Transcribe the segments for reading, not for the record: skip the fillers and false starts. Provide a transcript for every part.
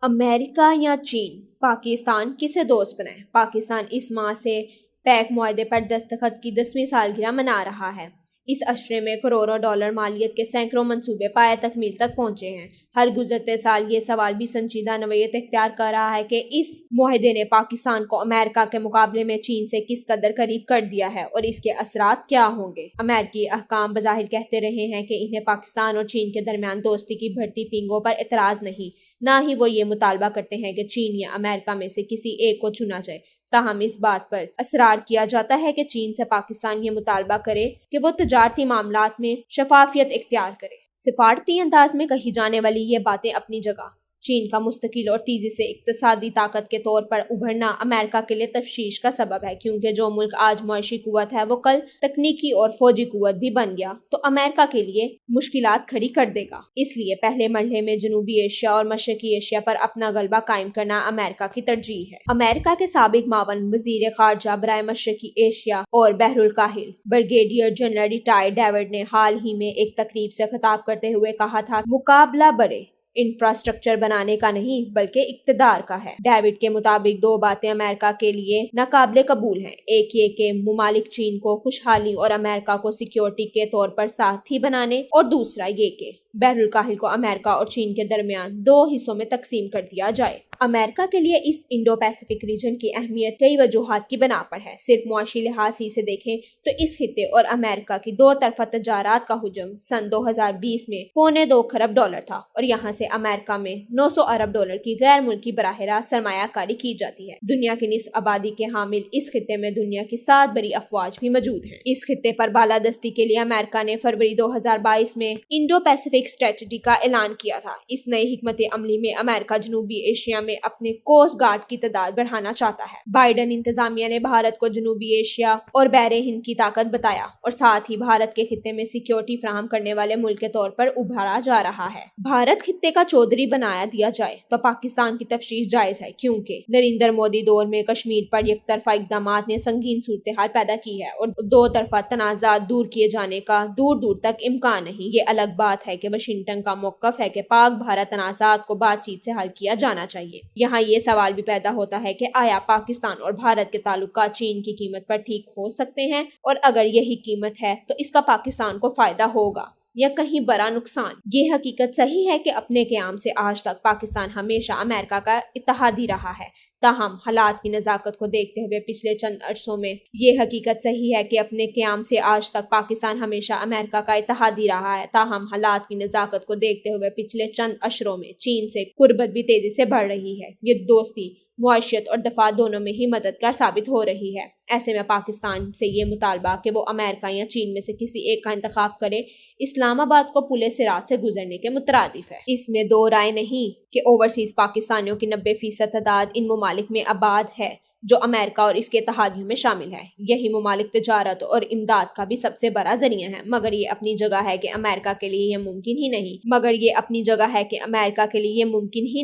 امریکہ یا چین، پاکستان کسے دوست بنائے؟ پاکستان اس ماہ سے پیک معاہدے پر دستخط کی 10ویں سالگرہ منا رہا ہے۔ اس عشرے میں کروڑوں ڈالر مالیت کے سینکڑوں منصوبے پایہ تکمیل تک پہنچے ہیں۔ ہر گزرتے سال یہ سوال بھی سنجیدہ نوعیت اختیار کر رہا ہے کہ اس معاہدے نے پاکستان کو امریکہ کے مقابلے میں چین سے کس قدر قریب کر دیا ہے اور اس کے اثرات کیا ہوں گے۔ امریکی حکام بظاہر کہتے رہے ہیں کہ انہیں پاکستان اور چین کے درمیان دوستی کی بڑھتی پینگوں پر اعتراض نہیں، نہ ہی وہ یہ مطالبہ کرتے ہیں کہ چین یا امریکہ میں سے کسی ایک کو چنا جائے۔ تاہم اس بات پر اصرار کیا جاتا ہے کہ چین سے پاکستان یہ مطالبہ کرے کہ وہ تجارتی معاملات میں شفافیت اختیار کرے۔ سفارتی انداز میں کہی جانے والی یہ باتیں اپنی جگہ۔ چین کا مستقل اور تیزی سے اقتصادی طاقت کے طور پر ابھرنا امریکہ کے لیے تشویش کا سبب ہے، کیونکہ جو ملک آج معاشی قوت ہے وہ کل تکنیکی اور فوجی قوت بھی بن گیا تو امریکہ کے لیے مشکلات کھڑی کر دے گا۔ اس لیے پہلے مرحلے میں جنوبی ایشیا اور مشرقی ایشیا پر اپنا غلبہ قائم کرنا امریکہ کی ترجیح ہے۔ امریکہ کے سابق معاون وزیر خارجہ برائے مشرقی ایشیا اور بحر الکاہل بریگیڈیئر جنرل ریٹائرڈ ڈیوڈ نے حال ہی میں ایک تقریب سے خطاب کرتے ہوئے کہا تھا، مقابلہ بڑے انفراسٹرکچر بنانے کا نہیں بلکہ اقتدار کا ہے۔ ڈیوڈ کے مطابق دو باتیں امریکہ کے لیے ناقابل قبول ہیں، ایک یہ کہ ممالک چین کو خوشحالی اور امریکہ کو سیکیورٹی کے طور پر ساتھی بنانے، اور دوسرا یہ کہ بحر الکاہل کو امریکہ اور چین کے درمیان دو حصوں میں تقسیم کر دیا جائے۔ امریکہ کے لیے اس انڈو پیسفک ریجن کی اہمیت کئی وجوہات کی بنا پر ہے۔ صرف معاشی لحاظ ہی سے دیکھیں تو اس خطے اور امریکہ کی دو طرفہ تجارت کا حجم سن 2020 میں $2.25 کھرب تھا، اور یہاں سے امریکہ میں $900 ارب کی غیر ملکی براہ راست سرمایہ کاری کی جاتی ہے۔ دنیا کی نصف آبادی کے حامل اس خطے میں دنیا کی 7 بڑی افواج بھی موجود ہیں۔ اس خطے پر بالادستی کے لیے امریکہ نے فروری 2022 میں انڈو پیسفک اسٹریٹجی کا اعلان کیا تھا۔ اس نئی حکمت عملی میں امریکہ جنوبی ایشیا میں اپنے کوسٹ گارڈ کی تعداد بڑھانا چاہتا ہے۔ بائیڈن انتظامیہ نے بھارت کو جنوبی ایشیا اور بحر ہند کی طاقت بتایا اور ساتھ ہی بھارت کے خطے میں سیکیورٹی فراہم کرنے والے ملک کے طور پر ابھارا جا رہا ہے۔ بھارت خطے کا چودھری بنا دیا جائے تو پاکستان کی تفتیش جائز ہے، کیونکہ نریندر مودی دور میں کشمیر پر یک طرفہ اقدامات نے سنگین صورتحال پیدا کی ہے اور دو طرفہ تنازعات دور کیے جانے کا دور دور تک امکان نہیں۔ یہ الگ بات ہے کہ واشنگٹن کا موقف ہے کہ پاک بھارت تنازعات کو بات چیت سے حل کیا جانا چاہیے۔ یہاں یہ سوال بھی پیدا ہوتا ہے کہ آیا پاکستان اور بھارت کے تعلقات چین کی قیمت پر ٹھیک ہو سکتے ہیں، اور اگر یہی قیمت ہے تو اس کا پاکستان کو فائدہ ہوگا یا کہیں بڑا نقصان؟ یہ حقیقت صحیح ہے کہ اپنے قیام سے آج تک پاکستان ہمیشہ امریکہ کا اتحادی رہا ہے، تاہم حالات کی نزاکت کو دیکھتے ہوئے پچھلے چند عرصوں میں یہ حقیقت صحیح ہے کہ اپنے قیام سے آج تک پاکستان ہمیشہ امریکہ کا اتحادی رہا ہے، تاہم حالات کی نزاکت کو دیکھتے ہوئے پچھلے چند عشروں میں چین سے قربت بھی تیزی سے بڑھ رہی ہے۔ یہ دوستی، معیشت اور دفاع دونوں میں ہی مددگار ثابت ہو رہی ہے۔ ایسے میں پاکستان سے یہ مطالبہ کہ وہ امریکہ یا چین میں سے کسی ایک کا انتخاب کرے، اسلام آباد کو پلے صراط سے گزرنے کے مترادف ہے۔ اس میں دو رائے نہیں کہ اوورسیز پاکستانیوں کی 90% تعداد ان ممالک میں آباد ہے جو امریکہ اور اس کے اتحادیوں میں شامل ہے۔ یہی ممالک تجارت اور امداد کا بھی سب سے بڑا ذریعہ ہے، مگر یہ اپنی جگہ ہے کہ امریکہ کے لیے یہ ممکن ہی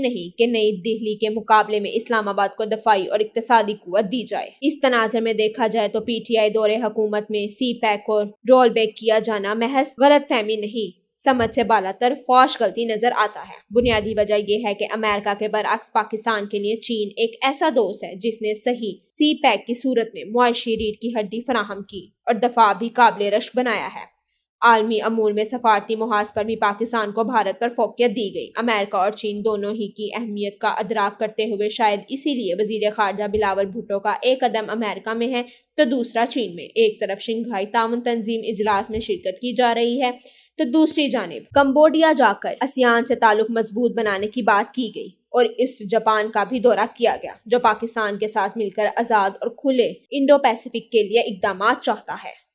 نہیں کہ نئی دہلی کے مقابلے میں اسلام آباد کو دفاعی اور اقتصادی قوت دی جائے۔ اس تناظر میں دیکھا جائے تو پی ٹی آئی دور حکومت میں سی پیک کو رول بیک کیا جانا محض غلط فہمی نہیں، سمجھ سے بالاتر فحش غلطی نظر آتا ہے۔ بنیادی وجہ یہ ہے کہ امریکہ کے برعکس پاکستان کے لیے چین ایک ایسا دوست ہے جس نے صحیح سی پیک کی صورت میں معاشی ریڑھ کی ہڈی فراہم کی اور دفاع بھی قابل رشک بنایا ہے۔ عالمی امور میں سفارتی محاذ پر بھی پاکستان کو بھارت پر فوقیت دی گئی۔ امریکہ اور چین دونوں ہی کی اہمیت کا ادراک کرتے ہوئے شاید اسی لیے وزیر خارجہ بلاول بھٹو کا ایک قدم امریکہ میں ہے تو دوسرا چین میں۔ ایک طرف شنگھائی تعاون تنظیم اجلاس میں شرکت کی جا رہی ہے تو دوسری جانب کمبوڈیا جا کر آسیان سے تعلق مضبوط بنانے کی بات کی گئی اور اس جاپان کا بھی دورہ کیا گیا، جو پاکستان کے ساتھ مل کر آزاد اور کھلے انڈو پیسفک کے لیے اقدامات چاہتا ہے۔